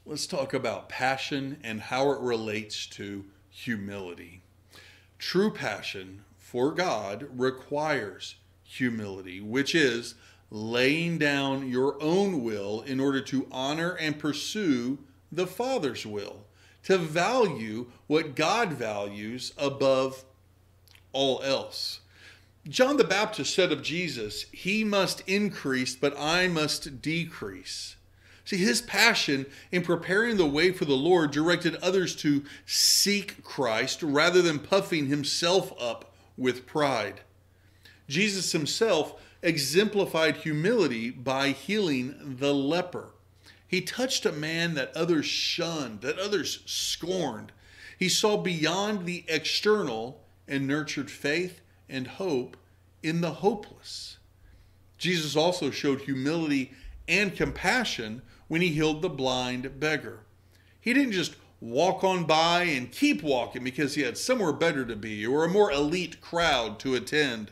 Let's talk about passion and how it relates to humility. True passion for God requires humility, which is laying down your own will in order to honor and pursue the Father's will, to value what God values above all else. John the Baptist said of Jesus, "He must increase, but I must decrease." See, his passion in preparing the way for the Lord directed others to seek Christ rather than puffing himself up with pride. Jesus himself exemplified humility by healing the leper. He touched a man that others shunned, that others scorned. He saw beyond the external and nurtured faith and hope in the hopeless. Jesus also showed humility and compassion when he healed the blind beggar. He didn't just walk on by and keep walking because he had somewhere better to be or a more elite crowd to attend.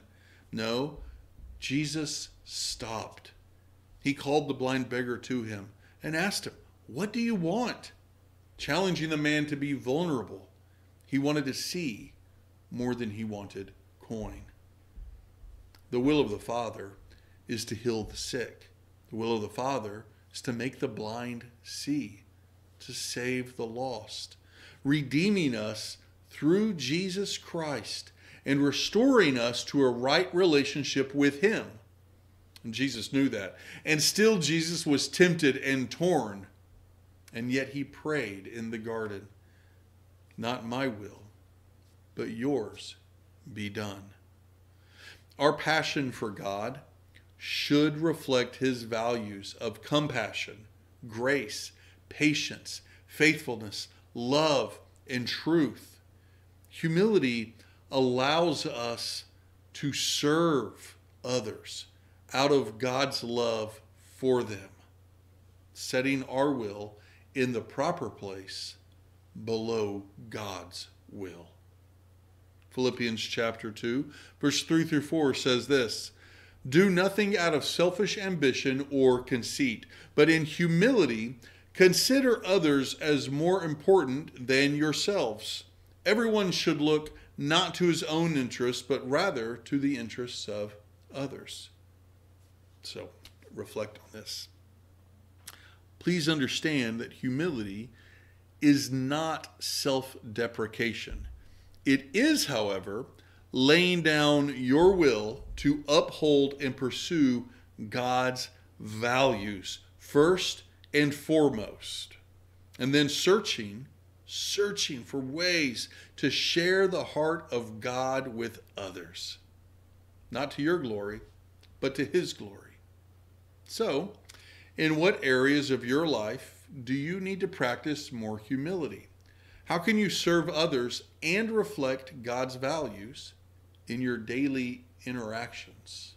No, Jesus stopped. He called the blind beggar to him and asked him, "What do you want?" Challenging the man to be vulnerable. He wanted to see more than he wanted coin. The will of the Father is to heal the sick. The will of the Father is to make the blind see, to save the lost, redeeming us through Jesus Christ and restoring us to a right relationship with him. And Jesus knew that. And still Jesus was tempted and torn. And yet he prayed in the garden, "Not my will, but yours be done." Our passion for God should reflect his values of compassion, grace, patience, faithfulness, love, and truth. Humility allows us to serve others out of God's love for them, setting our will in the proper place below God's will. Philippians chapter 2, verse 3 through 4 says this, "Do nothing out of selfish ambition or conceit, but in humility consider others as more important than yourselves. Everyone should look not to his own interests, but rather to the interests of others." So, reflect on this. Please understand that humility is not self-deprecation. It is, however, laying down your will to uphold and pursue God's values first and foremost, and then searching for ways to share the heart of God with others, not to your glory, but to his glory. So, in what areas of your life do you need to practice more humility? How can you serve others and reflect God's values in your daily interactions?